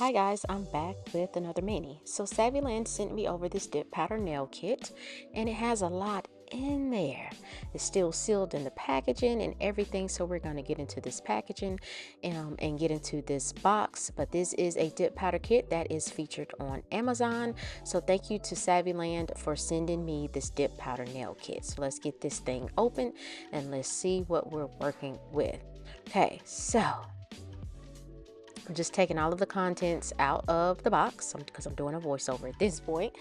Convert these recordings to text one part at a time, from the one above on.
Hi guys, I'm back with another mini. So Saviland sent me over this dip powder nail kit and it has a lot in there. It's still sealed in the packaging and everything, so we're going to get into this packaging and get into this box. But this is a dip powder kit that is featured on Amazon, so thank you to Saviland for sending me this dip powder nail kit. So let's get this thing open and let's see what we're working with. Okay, so I'm just taking all of the contents out of the box because I'm doing a voiceover at this point.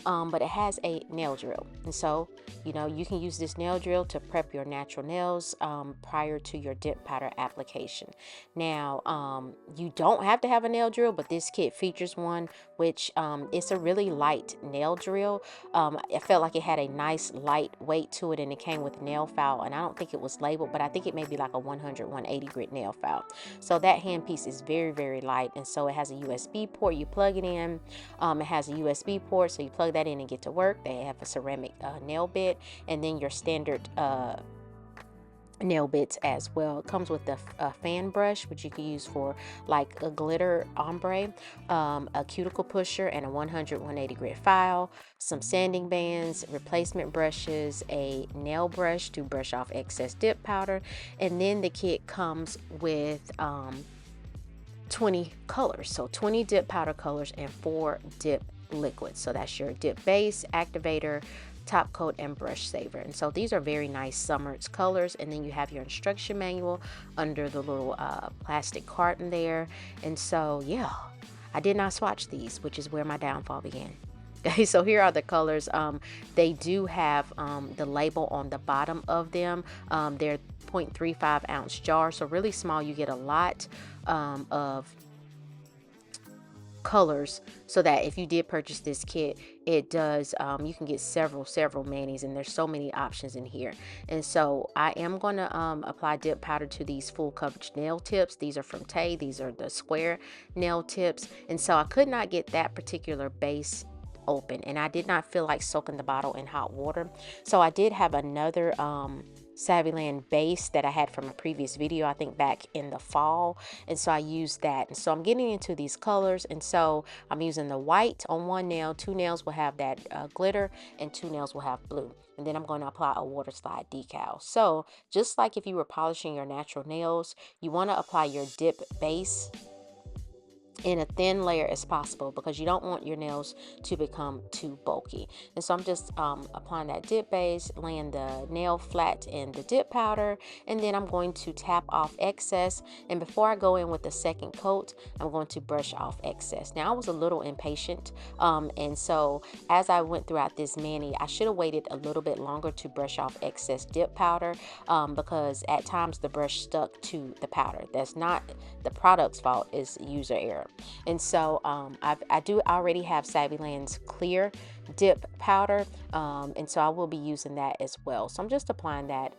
But it has a nail drill. And so, you can use this nail drill to prep your natural nails prior to your dip powder application. Now, you don't have to have a nail drill, but this kit features one, which it's a really light nail drill. I felt like it had a nice light weight to it, and it came with a nail file. And I don't think it was labeled, but I think it may be like a 180 grit nail file. So that handpiece is very, very light. And so it has a USB port. You plug it in. It has a USB port, so you plug that in and get to work. They have a ceramic nail bit, and then your standard nail bits as well. It comes with a fan brush, which you can use for like a glitter ombre, a cuticle pusher, and a 180 grit file, some sanding bands, replacement brushes, a nail brush to brush off excess dip powder, and then the kit comes with 20 colors, so 20 dip powder colors and 4 dip liquids. So that's your dip base, activator, top coat, and brush saver. And so these are very nice summer colors. And then you have your instruction manual under the little plastic carton there. And so yeah, I did not swatch these, which is where my downfall began. Okay, so here are the colors. They do have the label on the bottom of them. They're 0.35 ounce jars, so really small. You get a lot of colors, so that if you did purchase this kit, it does you can get several manis, and there's so many options in here. And so I am going to apply dip powder to these full coverage nail tips. These are from Tay. These are the square nail tips, and so I could not get that particular base open, and I did not feel like soaking the bottle in hot water. So I did have another Saviland base that I had from a previous video, I think back in the fall, and so I used that. And so I'm getting into these colors, and so I'm using the white on one nail. 2 nails will have that glitter, and 2 nails will have blue. And then I'm going to apply a water slide decal. So just like if you were polishing your natural nails, you want to apply your dip base in a thin layer as possible, because you don't want your nails to become too bulky. And so I'm just applying that dip base, laying the nail flat in the dip powder, and then I'm going to tap off excess. And before I go in with the second coat, I'm going to brush off excess. Now I was a little impatient, and so as I went throughout this mani, I should have waited a little bit longer to brush off excess dip powder, because at times the brush stuck to the powder. That's not the product's fault, is user error. And so I do already have Saviland's clear dip powder, and so I will be using that as well. So I'm just applying that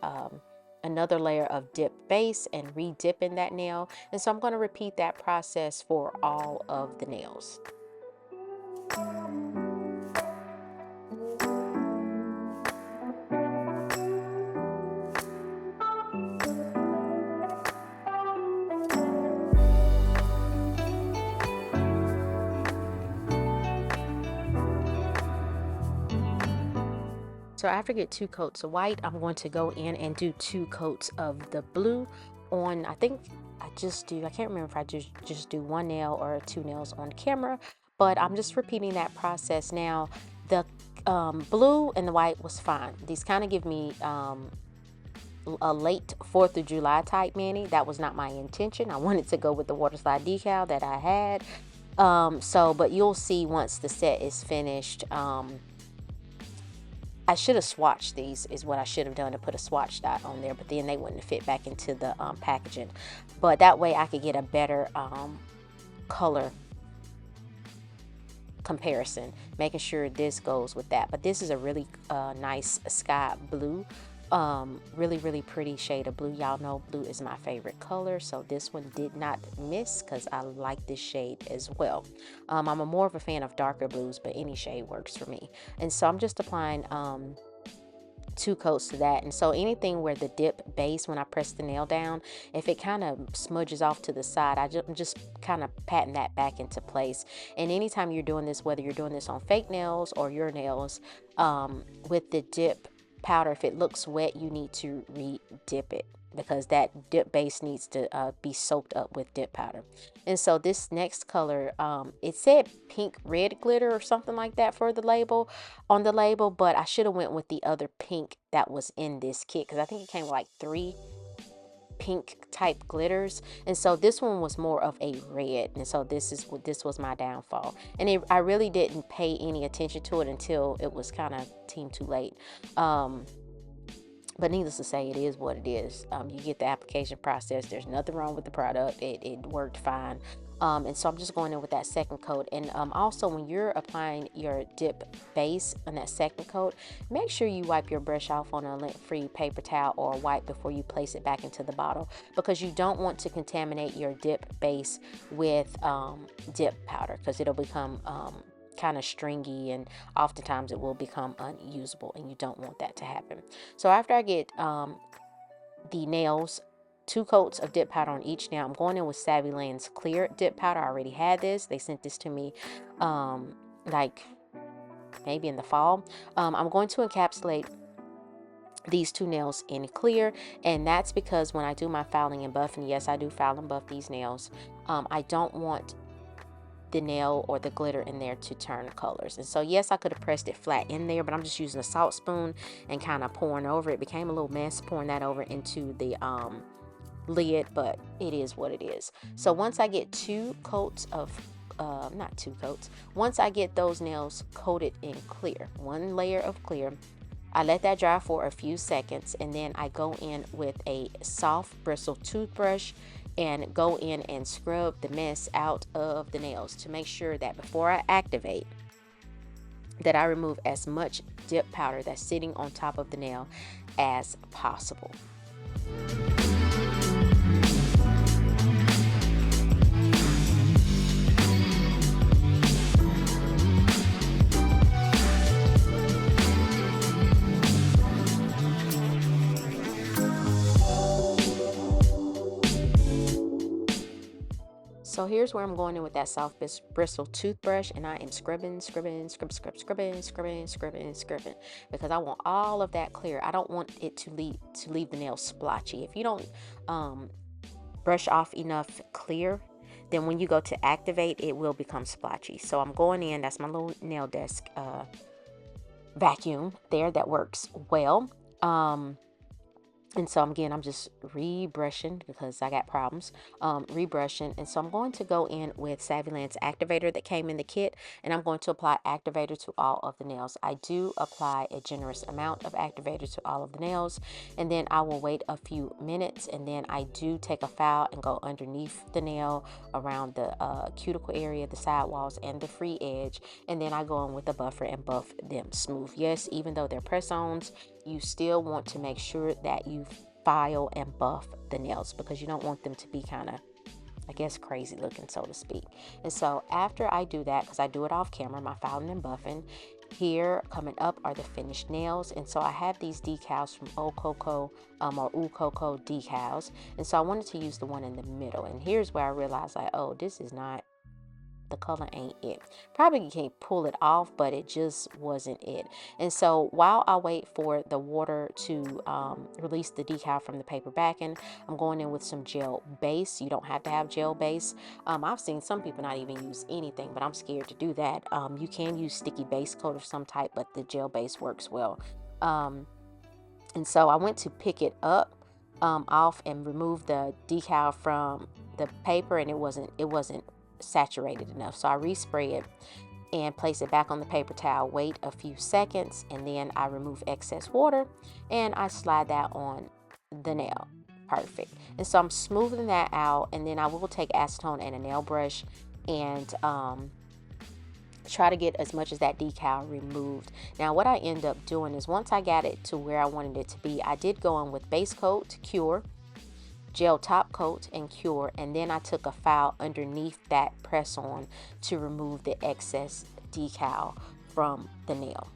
another layer of dip base and re-dipping that nail. And so I'm going to repeat that process for all of the nails. So after I get 2 coats of white, I'm going to go in and do 2 coats of the blue on, I think I can't remember if I just do 1 nail or 2 nails on camera, but I'm just repeating that process. Now, the blue and the white was fine. These kind of give me a late 4th of July type mani. That was not my intention. I wanted to go with the water slide decal that I had. But you'll see once the set is finished. I should have swatched these, is what I should have done, to put a swatch dot on there, but then they wouldn't fit back into the packaging. But that way I could get a better color comparison, making sure this goes with that. But this is a really nice sky blue, really pretty shade of blue. Y'all know blue is my favorite color, so this one did not miss because I like this shade as well. I'm more of a fan of darker blues, but any shade works for me. And so I'm just applying 2 coats to that. And so anything where the dip base, when I press the nail down, if it kind of smudges off to the side, I'm just kind of patting that back into place. And anytime you're doing this, whether you're doing this on fake nails or your nails, with the dip powder, if it looks wet, you need to re-dip it, because that dip base needs to be soaked up with dip powder. And so this next color, it said pink red glitter or something like that for the label, on the label, but I should have went with the other pink that was in this kit, because I think it came with like 3 pink type glitters, and so this one was more of a red, and so this was my downfall. And I really didn't pay any attention to it until it was kind of too late. But needless to say, it is what it is. You get the application process. There's nothing wrong with the product. It worked fine. And so I'm just going in with that second coat. And also, when you're applying your dip base on that second coat, make sure you wipe your brush off on a lint-free paper towel or a wipe before you place it back into the bottle, because you don't want to contaminate your dip base with dip powder, because it'll become kind of stringy, and oftentimes it will become unusable, and you don't want that to happen. So after I get the nails, 2 coats of dip powder on each nail, I'm going in with Saviland's clear dip powder. I already had this. They sent this to me like maybe in the fall. I'm going to encapsulate these 2 nails in clear, and that's because when I do my filing and buffing, yes, I do file and buff these nails, I don't want the nail or the glitter in there to turn colors. And so yes, I could have pressed it flat in there, but I'm just using a salt spoon and kind of pouring over it. Became a little mess pouring that over into the lid, but it is what it is. So once I get 2 coats of not 2 coats, once I get those nails coated in clear, 1 layer of clear, I let that dry for a few seconds, and then I go in with a soft bristle toothbrush and go in and scrub the mess out of the nails to make sure that before I activate, that I remove as much dip powder that's sitting on top of the nail as possible. So here's where I'm going in with that soft bristle toothbrush, and I am scrubbing, because I want all of that clear. I don't want it to leave the nail splotchy. If you don't brush off enough clear, then when you go to activate, it will become splotchy. So I'm going in. That's my little nail desk vacuum there that works well. And so again, I'm just rebrushing because I got problems, rebrushing. And so I'm going to go in with Saviland's activator that came in the kit, and I'm going to apply activator to all of the nails. I do apply a generous amount of activator to all of the nails, and then I will wait a few minutes, and then I do take a file and go underneath the nail around the cuticle area, the sidewalls, and the free edge, and then I go in with a buffer and buff them smooth. Yes, even though they're press-ons, you still want to make sure that you file and buff the nails, because you don't want them to be kind of, I guess, crazy looking, so to speak. And so after I do that, because I do it off camera, my filing and buffing, here coming up are the finished nails. And so I have these decals from Old Cocoa or Old Cocoa decals, and so I wanted to use the one in the middle. And here's where I realized, like, oh, this is not, the color ain't it. Probably can't pull it off, but it just wasn't it. And so while I wait for the water to release the decal from the paper backing, I'm going in with some gel base. You don't have to have gel base. I've seen some people not even use anything, but I'm scared to do that. You can use sticky base coat of some type, but the gel base works well. And so I went to pick it up off and remove the decal from the paper, and it wasn't saturated enough. So I respray it and place it back on the paper towel, wait a few seconds, and then I remove excess water and I slide that on the nail. Perfect. And so I'm smoothing that out, and then I will take acetone and a nail brush and try to get as much as that decal removed. Now what I end up doing is, once I got it to where I wanted it to be, I did go in with base coat, cure, gel top coat, and cure, and then I took a file underneath that press on to remove the excess decal from the nail.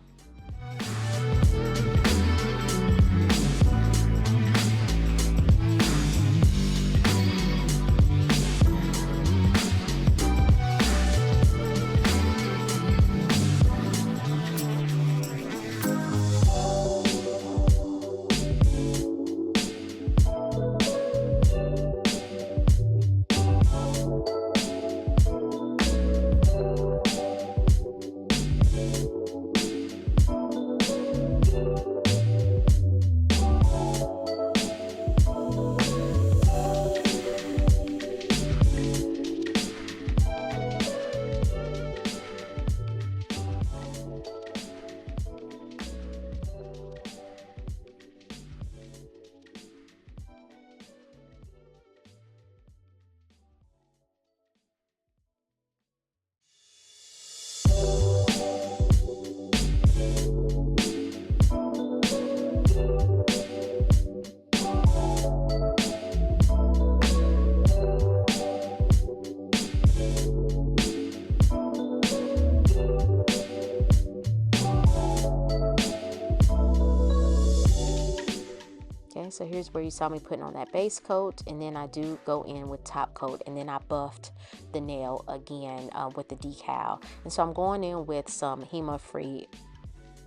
so here's where you saw me putting on that base coat, and then I do go in with top coat, and then I buffed the nail again with the decal. And so I'm going in with some 𝑻𝒊𝒔𝒉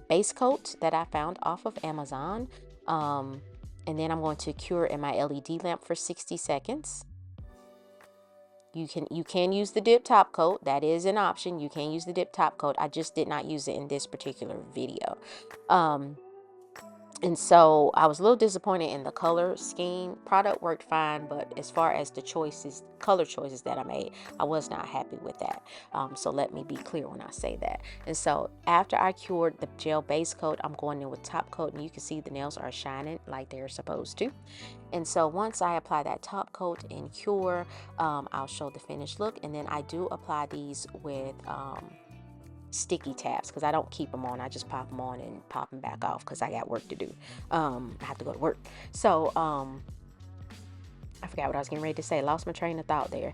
base coat that I found off of Amazon, and then I'm going to cure in my LED lamp for 60 seconds. You can use the dip top coat. That is an option. You can use the dip top coat. I just did not use it in this particular video. And so I was a little disappointed in the color scheme. Product worked fine, but as far as the color choices that I made, I was not happy with that. So let me be clear when I say that. And so after I cured the gel base coat, I'm going in with top coat, and you can see the nails are shining like they're supposed to. And so once I apply that top coat and cure, I'll show the finished look. And then I do apply these with sticky tabs, because I don't keep them on. I just pop them on and pop them back off because I got work to do. I have to go to work. So I forgot what I was getting ready to say. Lost my train of thought there.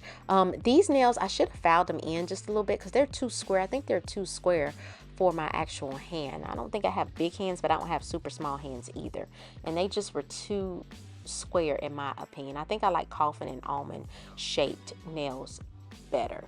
These nails, I should have filed them in just a little bit because they're too square. I think they're too square for my actual hand. I don't think I have big hands, but I don't have super small hands either. And they just were too square in my opinion. I think I like coffin and almond shaped nails better.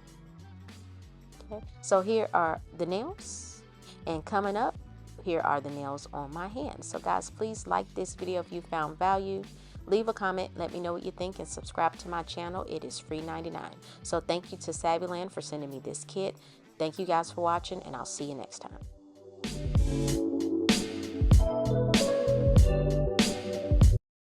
Okay, so here are the nails, and coming up, here are the nails on my hand. So guys, please like this video if you found value. Leave a comment, let me know what you think, and subscribe to my channel. It is free 99. So thank you to Saviland for sending me this kit. Thank you guys for watching, and I'll see you next time.